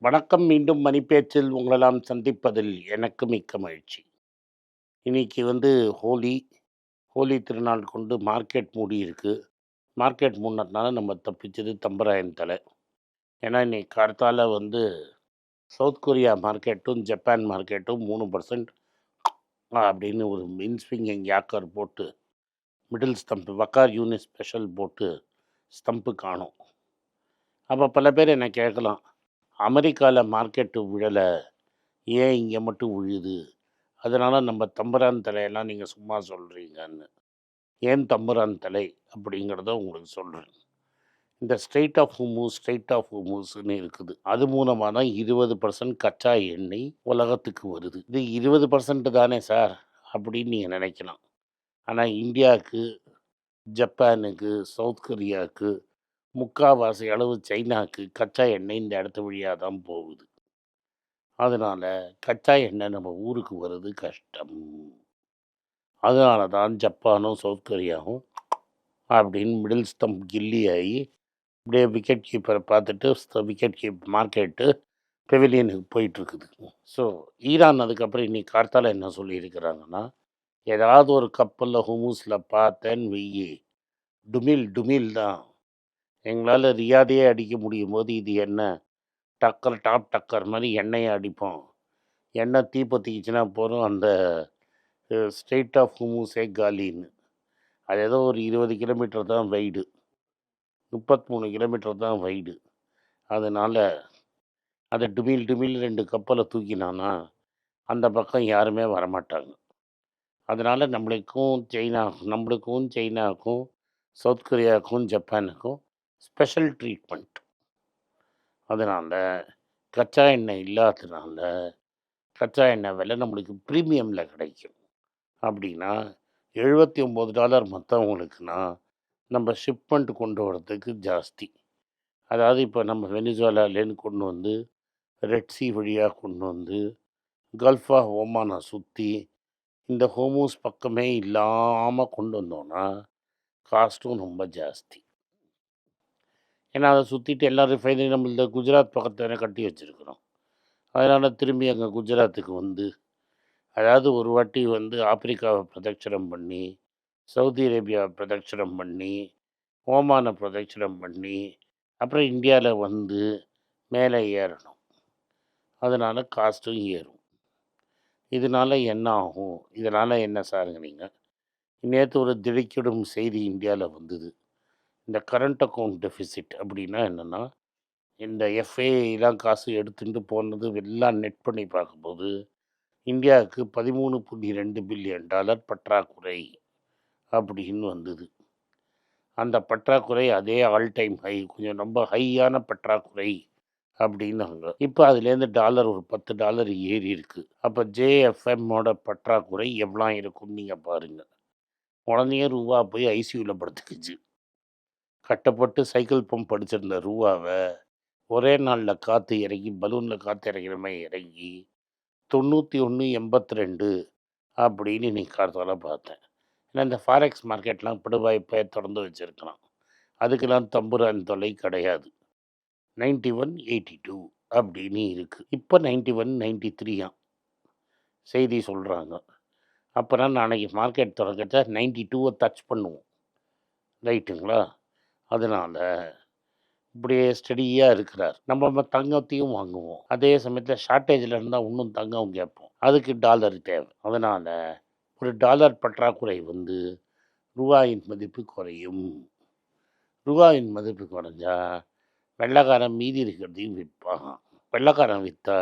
வணக்கம். மீண்டும் மணிப்பேச்சில் உங்களெல்லாம் சந்திப்பதில் எனக்கு மிக்க மகிழ்ச்சி. இன்னைக்கு ஹோலி. ஹோலி திருநாள் கொண்டு மார்க்கெட் மூடியிருக்கு. மார்க்கெட் மூடுனதுனால நம்ம தப்பிச்சது தம்பராயன் தல. ஏன்னா, இன்னைக்கு கார்த்தால சவுத் கொரியா மார்க்கெட்டும், ஜப்பான் மார்க்கெட்டும் 3% அப்படின்னு ஒரு இன்ஸ்விங்கிங் யாக்கர் போட்டு, middle stump Waqar unit special போட்டு ஸ்டம்ப்பு காணோம். அப்ப பல பேர் என்ன கேட்கலாம், அமெரிக்கால மார்க்கெட்டு விழல, ஏன் இங்க மட்டும் விழுது? அதனால நம்ம தம்புரான் தலையெல்லாம் நீங்க சும்மா சொல்றீங்கன்னு. ஏன் தம்புரான் தலை அப்படிங்கிறத உங்களுக்கு சொல்றேன். இந்த ஸ்ட்ரெய்ட் ஆஃப் ஹோர்முஸ்ன்னு இருக்குது. அது மூலமா தான் 20% கச்சா எண்ணெய் உலகத்துக்கு வருது. இது 20% தானே சார் அப்படின்னு நீங்க நினைக்கலாம். ஆனா இந்தியாவுக்கு, ஜப்பானுக்கு, சவுத் கொரியாவுக்கு, முக்காவாசி அளவு சைனாக்கு கச்சா எண்ணெய் இந்த இடத்து வழியா தான் போகுது. அதனால கச்சா எண்ணெய் நம்ம ஊருக்கு வர்றது கஷ்டம். அதனால தான் ஜப்பானும், சவுத் கொரியாவும் அப்படின்னு மிடில் ஸ்டம்ப் கில்லி ஆகி அப்படியே விக்கெட் கீப்பரை பார்த்துட்டு விக்கெட் கீப் மார்க்கெட்டு பெவிலியனுக்கு போயிட்டுருக்குது. ஸோ ஈரான் அதுக்கப்புறம் இன்னைக்கு கார்த்தால என்ன சொல்லியிருக்கிறாங்கன்னா, ஏதாவது ஒரு கப்பலில் ஹுமூஸில் பார்த்தேன்னு வெய்யி, டுமில் டுமில் தான். எங்களால் ரியாதையே அடிக்க முடியும் போது இது என்ன டக்கர் டாப் டக்கர் மாதிரி எண்ணெயை அடிப்போம். எண்ணெய் தீ பற்றிக்கிச்சுன்னா போகிறோம், அந்த ஸ்ட்ரெய்ட் ஆஃப் ஹுமூஸே காலின்னு. அது ஏதோ ஒரு 20 கிலோமீட்டர் தான் வைடு, 33 கிலோமீட்டர் தான் வைடு. அதனால் அதை டுமில் டுமில் 2 கப்பலை தூக்கினானா அந்த பக்கம் யாருமே வரமாட்டாங்க. அதனால் நம்மளுக்கும் சைனாவுக்கும், சவுத் கொரியாவுக்கும், ஜப்பானுக்கும் ஸ்பெஷல் ட்ரீட்மெண்ட். அதனால் கச்சா எண்ணெய் இல்லாததுனால கச்சா எண்ணெய் விலை நம்மளுக்கு ப்ரீமியமில் கிடைக்கும். அப்படின்னா $79 மற்றவங்களுக்குன்னா நம்ம ஷிப்மெண்ட் கொண்டு வரதுக்கு ஜாஸ்தி. அதாவது இப்போ நம்ம வெனிசுவேலாலேருந்து கொண்டு வந்து ரெட் சி வழியாக கொண்டு வந்து கல்ஃப் ஆஃப் ஓமானை சுற்றி இந்த ஹோமூஸ் பக்கமே இல்லாமல் கொண்டு வந்தோன்னா காஸ்ட்டும் ரொம்ப ஜாஸ்தி. ஏன்னா அதை சுற்றிட்டு எல்லா ரிஃபைனரி நம்ம இந்த குஜராத் பக்கத்தில் கட்டி வச்சுருக்கிறோம். அதனால் திரும்பி அங்கே குஜராத்துக்கு அதாவது ஒரு வாட்டி ஆப்பிரிக்காவை பிரதட்சணம் பண்ணி, சவுதி அரேபியாவை பிரதட்சணம் பண்ணி, ஓமானை பிரதட்சணம் பண்ணி, அப்புறம் இந்தியாவில் மேலே ஏறணும். அதனால் காஸ்ட்டும் ஏறும். இதனால் என்ன ஆகும்? இதனால் என்ன சாருங்கிறீங்க? நேற்று ஒரு திடுக்கிடும் செய்தி இந்தியாவில் வந்தது. இந்த கரண்ட் அக்கௌண்ட் டெஃபிசிட் அப்படின்னா என்னென்னா, இந்த எஃப்ஏலாம் காசு எடுத்துட்டு போனது எல்லாம் நெட் பண்ணி பார்க்கும்போது இந்தியாவுக்கு $13.2 பில்லியன் பற்றாக்குறை அப்படின்னு வந்தது. அந்த பற்றாக்குறை அதே ஆல் டைம் ஹை, கொஞ்சம் ரொம்ப ஹையான பற்றாக்குறை அப்படின்னாங்க. இப்போ அதுலேருந்து டாலர் ஒரு $10 ஏறி இருக்கு. அப்போ ஜேஎஃப்எம்மோட பற்றாக்குறை எவ்வளோ இருக்கும்னு நீங்கள் பாருங்கள். உடனே ரூபா போய் ஐசியூவில் படுத்துக்குச்சு. கட்டப்பட்டு சைக்கிள் பம்ப் அடிச்சிருந்த ரூபாவை ஒரே நாளில் காற்று இறங்கி, பலூனில் காற்று இறங்கிற மாதிரி இறங்கி 91.82 அப்படின்னு இன்னைக்கு காலத்தால் பார்த்தேன். ஏன்னா இந்த ஃபாரெக்ஸ் மார்க்கெட்லாம் பிடுவாய்ப்பை திறந்து வச்சுருக்கலாம். அதுக்கெல்லாம் தம்புரான் தொல்லை கிடையாது. 91.82 அப்படின்னு இருக்குது. இப்போ 91.93 செய்தி சொல்கிறாங்க. அப்புறம் நாளைக்கு மார்க்கெட் திறக்கச்சா 92 டச் பண்ணுவோம். ரைட்டுங்களா? அதனால் இப்படியே ஸ்டடியாக இருக்கிறார். நம்ம தங்கத்தையும் வாங்குவோம். அதே சமயத்தில் ஷார்ட்டேஜில் இருந்தால் இன்னும் தங்கம் கேட்போம். அதுக்கு டாலர் தேவை. அதனால் ஒரு டாலர் பற்றாக்குறை ரூபாயின் மதிப்பு குறையும். ரூபாயின் மதிப்பு குறைஞ்சா வெள்ளைக்காரன் மீதி இருக்கிறதையும் விற்பான். வெள்ளைக்காரன் விற்றா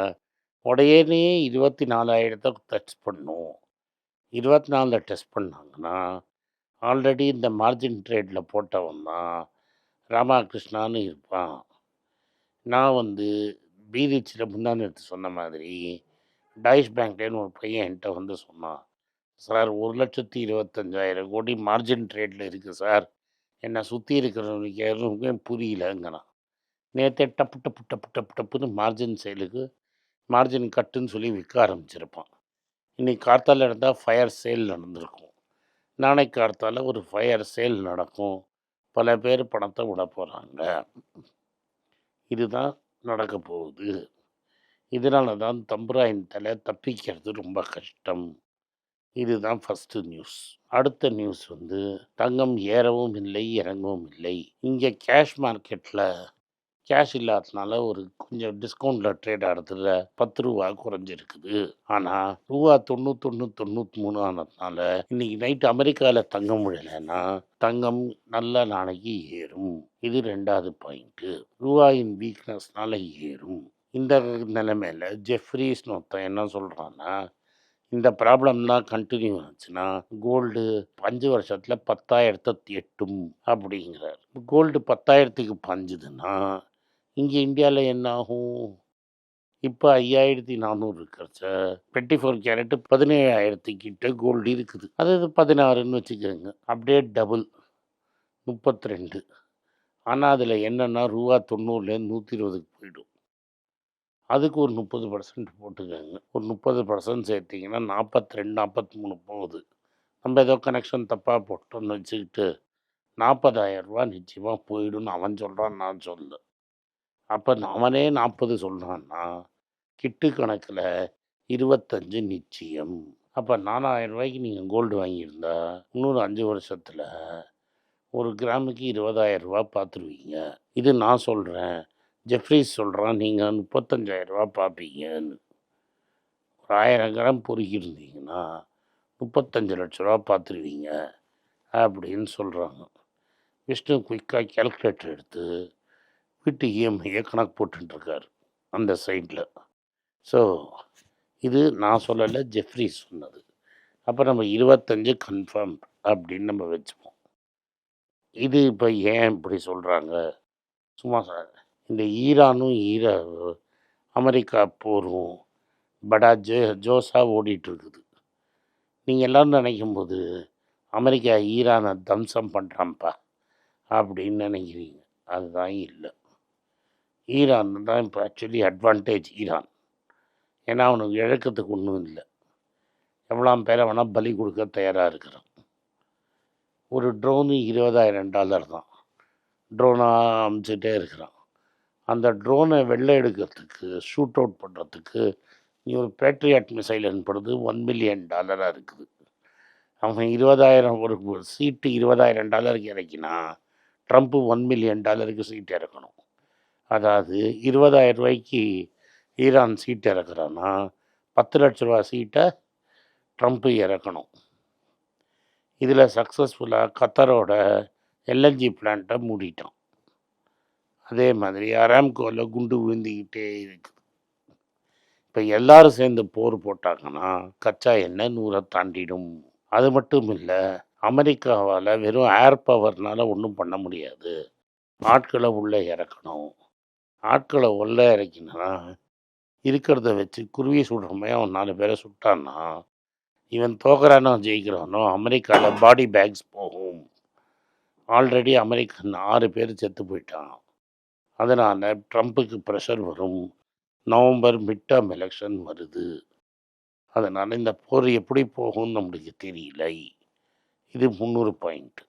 உடையனே 24,000 டச் பண்ணும். 24 டச் பண்ணாங்கன்னா ஆல்ரெடி இந்த மார்ஜின் ட்ரேடில் போட்டவன் தான் ராமகிருஷ்ணான்னு இருப்பான். நான் பீரிச்சில் முந்தானத்து சொன்ன மாதிரி டாய்ஷ் பேங்க்லேன்னு ஒரு பையன் என்கிட்ட சொன்னான், சார் 1,25,000 கோடி மார்ஜின் ட்ரேடில் இருக்குது சார், என்னை சுற்றி இருக்கிறவனுக்கு யாருமே புரியலங்கிறான். நேற்றே டப்பு டப்பு டப்பு டப்பு டப்புன்னு மார்ஜின் சேலுக்கு மார்ஜின் கட்டுன்னு சொல்லி விற்க ஆரம்பிச்சிருப்பான். இன்றைக்கி கார்த்தால இருந்தால் ஃபயர் சேல் நடந்திருக்கும். நாளைக்கு கார்த்தால ஒரு ஃபயர் சேல் நடக்கும். பல பேர் பணத்தை விட போகிறாங்க. இதுதான் நடக்க போகுது. இதனால தான் தம்புராயின் தலை தப்பிக்கிறது ரொம்ப கஷ்டம். இதுதான் ஃபர்ஸ்ட்டு நியூஸ். அடுத்த நியூஸ் வந்து தங்கம் ஏறவும் இல்லை, இறங்கவும் இல்லை. இங்க கேஷ் மார்க்கெட்ல கேஷ் இல்லாதனால ஒரு கொஞ்சம் டிஸ்கவுண்ட்ல ட்ரேட் ஆகுறதுல ரூ. 10 குறைஞ்சிருக்குது. ஆனா ரூ. 91, 93 ஆனதுனால இன்னைக்கு நைட் அமெரிக்கால தங்கம் விழலைன்னா, தங்கம் நல்ல நாளைக்கு ஏறும். இது 2வது பாயிண்ட்டு. ரூபாயின் வீக்னஸ்னால ஏறும். இந்த நிலைமையில ஜெஃப்ரீஸ்ன்னு ஒருத்தன் என்ன சொல்றான்னா, இந்த ப்ராப்ளம்லாம் கன்டின்யூ ஆச்சுன்னா, கோல்டு 5 வருஷத்துல 10,000 எட்டும் அப்படிங்கிறார். கோல்டு 10,000க்கு பாஞ்சுதுன்னா, இங்க இந்தியால என்ன ஆகும்? இப்ப 5,400 இருக்கிறச்ச 24 கேரட் 17,000 கிட்ட கோல்டு இருக்குது. அது 16ன்னு வச்சுக்கோங்க. அப்படியே டபுள் 32. ஆனா அதுல என்னன்னா ரூ. 90லேருந்து 120க்கு போயிடும். அதுக்கு ஒரு 30% போட்டுக்கங்க. ஒரு 30% சேர்த்தீங்கன்னா 42, 43 போகுது. நம்ம ஏதோ கனெக்ஷன் தப்பா போட்டோம்னு வச்சுக்கிட்டு, ரூ. 40,000 நிச்சயமா போயிடும்னு அவன் சொல்றான், நான் சொல்லல. அப்ப அவனே 40 சொல்றான்னா, கிட்டு கணக்குல 25 நிச்சயம். அப்ப ரூ. 4,000க்கு நீங்க கோல்டு வாங்கியிருந்தா, இன்னொரு 5 வருஷத்துல ஒரு கிராமுக்கு ரூ. 20,000 பார்த்துருவீங்க. இது நான் சொல்றேன். ஜெஃப்ரீஸ் சொல்றான், நீங்க ரூ. 35,000 பார்ப்பீங்கன்னு. ஒரு 1000 கிராம் பொறுக்கியிருந்தீங்கன்னா, ரூ. 35,00,000 பார்த்துருவீங்க அப்படின்னு சொல்றாங்க. விஷ்ணு குயிக்கா கால்குலேட்டர் எடுத்து வீட்டு இஎம்ஐய கணக்கு போட்டுருக்காரு அந்த சைட்ல. ஸோ இது நான் சொல்லலை, ஜெஃப்ரீஸ் சொன்னது. அப்போ நம்ம 25 கன்ஃபார்ம் அப்படின்னு நம்ம வச்சுப்போம். இது இப்போ ஏன் இப்படி சொல்கிறாங்க? சும்மா இந்த ஈரானும் அமெரிக்கா போரும் படா ஜோஸா ஓடிட்டுருக்குது. நீங்கள் எல்லோரும் நினைக்கும்போது அமெரிக்கா ஈரானை தம்சம் பண்ணுறான்ப்பா அப்படின்னு நினைக்கிறீங்க. அதுதான் இல்லை. ஈரான் தான் இப்போ ஆக்சுவலி அட்வான்டேஜ் ஈரான். ஏன்னா அவனுக்கு இழக்கிறதுக்கு ஒன்றும் இல்லை. எவ்வளோ பேரை வேணால் பலி கொடுக்க தயாராக இருக்கிறான். ஒரு ட்ரோனு $20,000 தான். ட்ரோனாக அமுச்சுட்டே இருக்கிறான். அந்த ட்ரோனை வெளில எடுக்கிறதுக்கு, ஷூட் அவுட் பண்ணுறதுக்கு நீ ஒரு பேட்ரியாட் மிசைல் அனுப்புறது $1 மில்லியன் இருக்குது. அவன் 20,000 ஒரு சீட்டு $20,000 இறக்கினா, ட்ரம்ப்பு $1 மில்லியன் சீட் இறக்கணும். அதாவது $20,000 ஈரான் சீட் இறக்குறான்னா, $10,00,000 சீட்டை ட்ரம்ப்பு இறக்கணும். இதில் சக்ஸஸ்ஃபுல்லாக கத்தரோட எல்என்ஜி பிளான்ட்டை மூடிட்டான். அதே மாதிரி அராம்கோவில் குண்டு விழுந்துக்கிட்டே இருக்குது. இப்போ எல்லாரும் சேர்ந்து போர் போட்டாங்கன்னா கச்சா எண்ணெய் 100 தாண்டிடும். அது மட்டும் இல்லை, அமெரிக்காவால் வெறும் ஏர் பவர்னால் ஒன்றும் பண்ண முடியாது. ஆட்களை உள்ளே இறக்கணும். ஆட்களை உள்ளே இறக்கினா இருக்கிறத வச்சு குருவி சுடுறமே அவன் 4 பேரை சுட்டான்னா, இவன் தோக்குறானோ ஜெயிக்கிறானோ அமெரிக்காவில் பாடி பேக்ஸ் போகும். ஆல்ரெடி அமெரிக்கன் 6 பேர் செத்து போயிட்டான். அதனால் ட்ரம்ப்புக்கு ப்ரெஷர் வரும். நவம்பர் மிட் டேர்ம் எலெக்ஷன் வருது. அதனால் இந்த போர் எப்படி போகும்னு நம்மளுக்கு தெரியல. இது 300 பாயிண்ட்.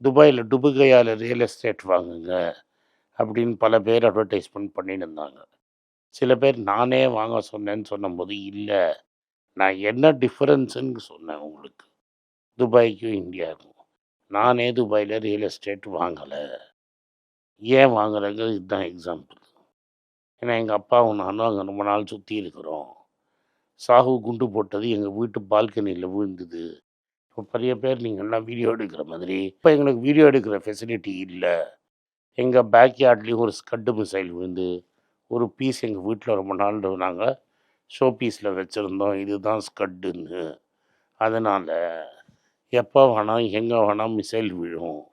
துபாயில் டுபுகையால் ரியல் எஸ்டேட் வாங்குங்க அப்படின்னு பல பேர் அட்வர்டைஸ்மெண்ட் பண்ணிட்டு இருந்தாங்க. சில பேர் நானே வாங்க சொன்னேன்னு சொன்னபோது, இல்லை நான் என்ன டிஃப்ரென்ஸுன்னு சொன்னேன் உங்களுக்கு துபாய்க்கும் இந்தியாவுக்கும். நானே துபாயில் ரியல் எஸ்டேட் வாங்கலை. ஏன் வாங்குறேங்க இதுதான் எக்ஸாம்பிள். ஏன்னா எங்கள் அப்பாவும் நானும் அங்கே ரொம்ப நாள் சுற்றி இருக்கிறோம். சாஹு குண்டு போட்டது எங்கள் வீட்டு பால்கனியில் விழுந்தது. இப்போ நிறைய பேர் நீங்கள்லாம் வீடியோ எடுக்கிற மாதிரி இப்போ எங்களுக்கு வீடியோ எடுக்கிற ஃபெசிலிட்டி இல்லை. எங்கள் பேக்யார்ட்லேயும் ஒரு ஸ்கட்டு மிசைல் விழுந்து ஒரு பீஸ் எங்கள் வீட்டில் ரொம்ப நாள் நாங்கள் ஷோ பீஸில் வச்சுருந்தோம். இதுதான் ஸ்கட்டுன்னு. அதனால் எப்போ வேணால் எங்கே வேணால் மிசைல் விழும்.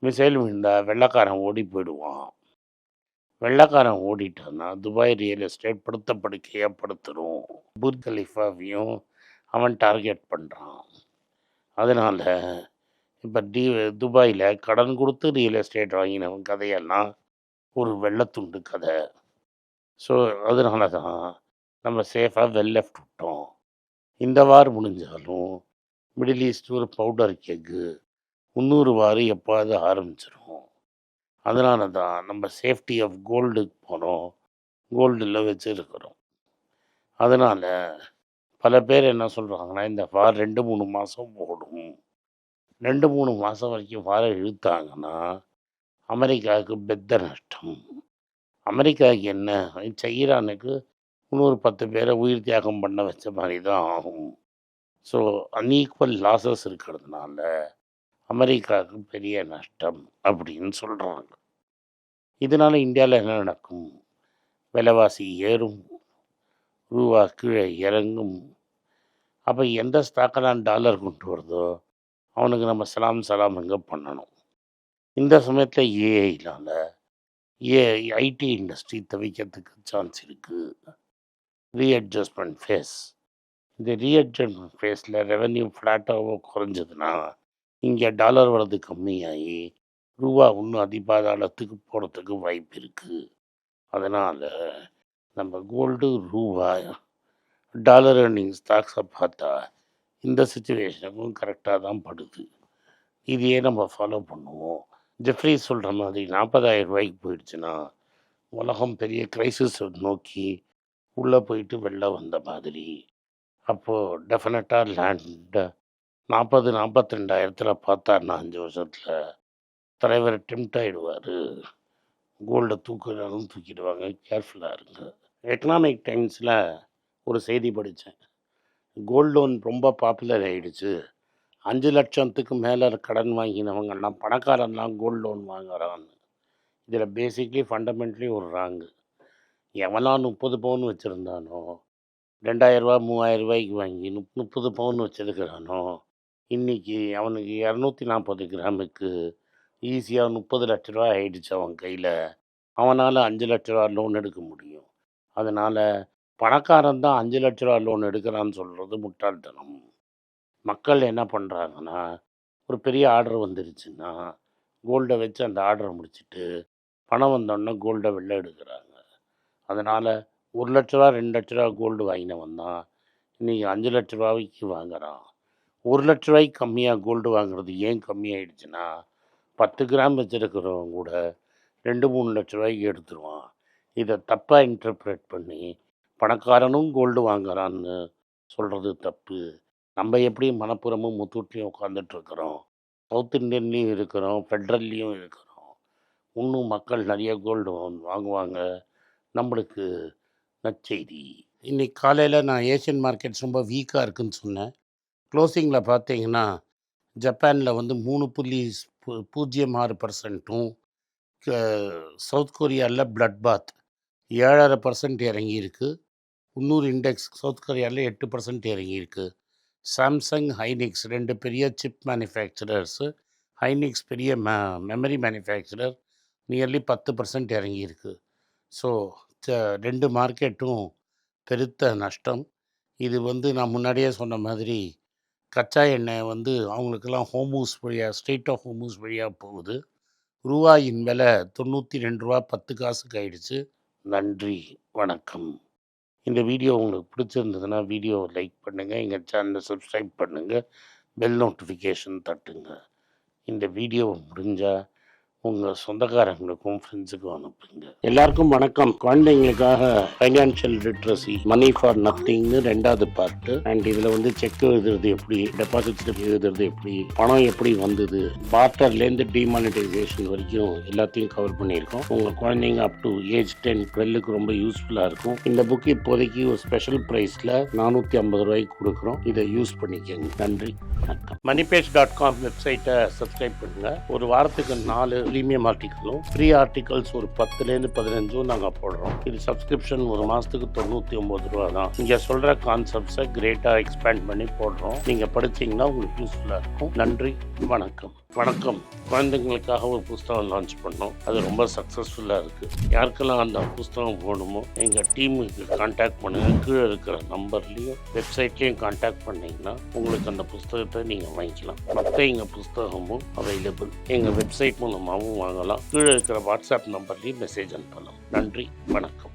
மிசைல் விழுந்தால் வெள்ளைக்காரன் ஓடி போயிடுவான். வெள்ளைக்காரன் ஓடிட்டான்னா துபாய் ரியல் எஸ்டேட் படுத்த படுக்கையாக படுத்துடும். புர்ஜ் கலீஃபாவையும் அவன் டார்கெட் பண்ணுறான். அதனால் இப்போ துபாயில் கடன் கொடுத்து ரியல் எஸ்டேட் வாங்கினவன் கதையெல்லாம் ஒரு வெள்ளத்துண்டு கதை. ஸோ அதனால தான் நம்ம சேஃபாக லெஃப்ட் விட்டோம். இந்த வார் முடிஞ்சாலும் மிடில் ஈஸ்ட் ஒரு பவுடர் கேக்கு 300 வார் எப்போது ஆரம்பிச்சிடும். அதனால தான் நம்ம சேஃப்டி ஆஃப் கோல்டுக்கு போகிறோம். கோல்டில் வச்சுருக்கிறோம். அதனால் பல பேர் என்ன சொல்கிறாங்கன்னா, இந்த வார் 2-3 மாதம் ஓடும். 2-3 மாதம் வரைக்கும் வார இழுத்தாங்கன்னா அமெரிக்காவுக்கு பெத்த நஷ்டம். அமெரிக்காவுக்கு என்ன, ஈரானுக்கு இன்னொரு 10 பேரை உயிர் தியாகம் பண்ண வச்ச மாதிரி தான் ஆகும். ஸோ அன்ஈக்குவல் லாஸஸ் இருக்கிறதுனால அமெரிக்காவுக்கு பெரிய நஷ்டம் அப்படின்னு சொல்கிறாங்க. இதனால் இந்தியாவில் என்ன நடக்கும்? விலைவாசி ஏறும், ரூபா கீழே இறங்கும். அப்போ எந்த ஸ்டாக்கெல்லாம் டாலர் கொண்டு வருதோ அவனுக்கு நம்ம சலாம் எங்கே பண்ணணும். இந்த சமயத்தில் ஏஐனால் ஐடி இண்டஸ்ட்ரி தவிக்கிறதுக்கு சான்ஸ் இருக்குது. Readjustment phase. இந்த ரீஅட்ஜஸ்ட்மெண்ட் ஃபேஸில் ரெவென்யூ ஃப்ளாட்டாகவோ குறைஞ்சதுன்னா இங்கே டாலர் வரது கம்மியாகி ரூபா இன்னும் அதிபாதாளத்துக்கு போகிறதுக்கு வாய்ப்பு இருக்குது. அதனால் நம்ம கோல்டு, ரூபா, டாலர் ஏர்னிங் ஸ்டாக்ஸை பார்த்தா இந்த சுச்சுவேஷனுக்கும் கரெக்டாக தான் படுது. இதையே நம்ம ஃபாலோ பண்ணுவோம். ஜெஃப்ரி சொல்கிற மாதிரி 40,000 ரூபாய்க்கு போயிடுச்சுன்னா உலகம் பெரிய கிரைசிஸ் நோக்கி உள்ளே போயிட்டு வெளில வந்த மாதிரி. அப்போது டெஃபினட்டாக லேண்டை 40-42,000 பார்த்தாருன்னா 5 வருஷத்தில் தலைவர் டெம்ட் ஆகிடுவார். கோல்டை தூக்குனாலும் தூக்கிடுவாங்க. கேர்ஃபுல்லாக இருங்க. எக்கனாமிக் டைம்ஸில் ஒரு செய்தி படித்தேன். கோல்டு லோன் ரொம்ப பாப்புலர் ஆகிடுச்சு. 5 லட்சத்துக்கு மேலே கடன் வாங்கினவங்கெல்லாம் பணக்காரன்லாம் கோல்டு லோன் வாங்குறான்னு. இதில் பேசிக்லி ஃபண்டமெண்ட்லி ஒரு ராங்கு. எவனாம் 30 பவுன் வச்சுருந்தானோ, 2,000 ரூபா 3,000 ரூபாய்க்கு வாங்கி 30 பவுன் வச்சுருக்கிறானோ, இன்றைக்கி அவனுக்கு 240 கிராமுக்கு ஈஸியாக 30 லட்ச ரூபா ஆகிடுச்சு அவன் கையில். அவனால் 5 லட்ச ரூபா லோன் எடுக்க முடியும். அதனால் பணக்காரன் தான் 5 லட்ச ரூபா லோன் எடுக்கிறான்னு சொல்கிறது முட்டாள்தனம். மக்கள் என்ன பண்ணுறாங்கன்னா, ஒரு பெரிய ஆர்டர் வந்துருச்சுன்னா கோல்டை வச்சு அந்த ஆர்டரை முடிச்சுட்டு பணம் வந்தோடனே கோல்டை வெளில எடுக்கிறாங்க. அதனால் 1 லட்ச ரூபா 2 லட்ச ரூபா கோல்டு வாங்கினவன் தான் இன்றைக்கி 5 லட்ச ரூபாய்க்கு வாங்குகிறான். 1 லட்ச ரூபாய்க்கு கம்மியாக கோல்டு வாங்குறது ஏன் கம்மியாயிடுச்சுன்னா, 10 கிராம் வச்சுருக்கிறவங்க கூட 2-3 லட்ச ரூபாய்க்கு எடுத்துருவான். இதை தப்பாக இன்டர்ப்ரெட் பண்ணி பணக்காரனும் கோல்டு வாங்குறான்னு சொல்கிறது தப்பு. நம்ம எப்படி மணப்புறமும் முத்தூட்லேயும் உட்காந்துட்ருக்குறோம், சவுத் இண்டியன்லேயும் இருக்கிறோம், ஃபெட்ரல்லையும் இருக்கிறோம். இன்னும் மக்கள் நிறைய கோல்டு வாங்குவாங்க. நம்மளுக்கு நற்செய்தி. இன்றைக்கி காலையில் நான் ஏஷியன் மார்க்கெட்ஸ் ரொம்ப வீக்காக இருக்குதுன்னு சொன்னேன். க்ளோசிங்கில் பார்த்தீங்கன்னா ஜப்பானில் வந்து 3.06%, சவுத் கொரியாவில் பிளட் பாத் 7.5% இறங்கியிருக்கு. இன்னொரு இண்டெக்ஸ் சவுத் கொரியாவில் 8% இறங்கியிருக்கு. சாம்சங், ஹைனிக்ஸ் 2 பெரிய சிப் மேனுஃபேக்சரர்ஸு. ஹைனிக்ஸ் பெரிய மெமரி மேனுஃபேக்சரர் நியர்லி 10% இறங்கியிருக்கு. ஸோ 2 மார்க்கெட்டும் பெருத்த நஷ்டம். இது வந்து நான் முன்னாடியே சொன்ன மாதிரி கச்சா எண்ணெய் வந்து அவங்களுக்கெல்லாம் ஹோமூஸ் வழியாக, ஸ்ட்ரெயிட் ஆஃப் ஹோமூஸ் வழியாக போகுது. ரூபாயின் விலை 92 ரூபா 10 காசுக்கு ஆயிடுச்சு. நன்றி, வணக்கம். இந்த வீடியோ உங்களுக்கு பிடிச்சிருந்ததுன்னா வீடியோவை லைக் பண்ணுங்கள், எங்கள் சேனலை சப்ஸ்கிரைப் பண்ணுங்கள், பெல் நோட்டிஃபிகேஷன் தட்டுங்க. இந்த வீடியோவை முடிஞ்சால் உங்கள் சொந்தக்காரங்களுக்கும் ஃப்ரெண்ட்ஸுக்கும் அனுப்புங்க. எல்லாருக்கும் வணக்கம். குழந்தைங்களுக்காக ஃபைனான்ஷியல் லிட்ரஸி, மணி ஃபார் நத்திங்னு 2வது பார்ட்டு. அண்ட் இதில் வந்து செக் எழுதுறது எப்படி, டெபாசிட் ஸ்லிப் எழுதுறது எப்படி, பணம் எப்படி வந்தது, பார்ட்டர்லேருந்து டிமானிட்டைசேஷன் வரைக்கும் எல்லாத்தையும் கவர் பண்ணியிருக்கோம். உங்கள் குழந்தைங்க அப் டு ஏஜ் 10-12க்கு ரொம்ப யூஸ்ஃபுல்லாக இருக்கும். இந்த புக் இப்போதைக்கு ஒரு ஸ்பெஷல் ப்ரைஸில் 450 ரூபாய்க்கு கொடுக்குறோம். இதை யூஸ் பண்ணிக்கோங்க. நன்றி, வணக்கம். moneypage.com வெப்சைட்டை சப்ஸ்கிரைப் பண்ணுங்கள். ஒரு வாரத்துக்கு 4 ப்ரீமியம் ஆர்டிக்கலும் ஃப்ரீ ஆர்டிகல்ஸ் ஒரு 10லேருந்து 15 நாங்கள் போடுறோம். இது சப்ஸ்கிரிப்ஷன் ஒரு மாதத்துக்கு 99 ரூபா தான். இங்கே சொல்கிற கான்செப்ட்ஸை கிரேட்டாக எக்ஸ்பேண்ட் பண்ணி போடுறோம். நீங்கள் படித்தீங்கன்னா உங்களுக்கு யூஸ்ஃபுல்லாக இருக்கும். நன்றி, வணக்கம். குழந்தைங்களுக்காக ஒரு புஸ்தகம் லான்ச் பண்ணோம். அது ரொம்ப சக்ஸஸ்ஃபுல்லாக இருக்குது. யாருக்கெல்லாம் அந்த புஸ்தகம் போகணுமோ எங்கள் டீமுக்கு கான்டாக்ட் பண்ணுங்கள். கீழே இருக்கிற நம்பர்லேயும் வெப்சைட்லேயும் கான்டாக்ட் பண்ணிங்கன்னா உங்களுக்கு அந்த புஸ்தகத்தை நீங்கள் வாங்கிக்கலாம். மற்ற எங்கள் புஸ்தகமும் அவைலபிள். எங்கள் வெப்சைட் மூலமாகவும் வாங்கலாம். கீழே இருக்கிற வாட்ஸ்அப் நம்பர்லேயும் மெசேஜ் அனுப்பலாம். நன்றி, வணக்கம்.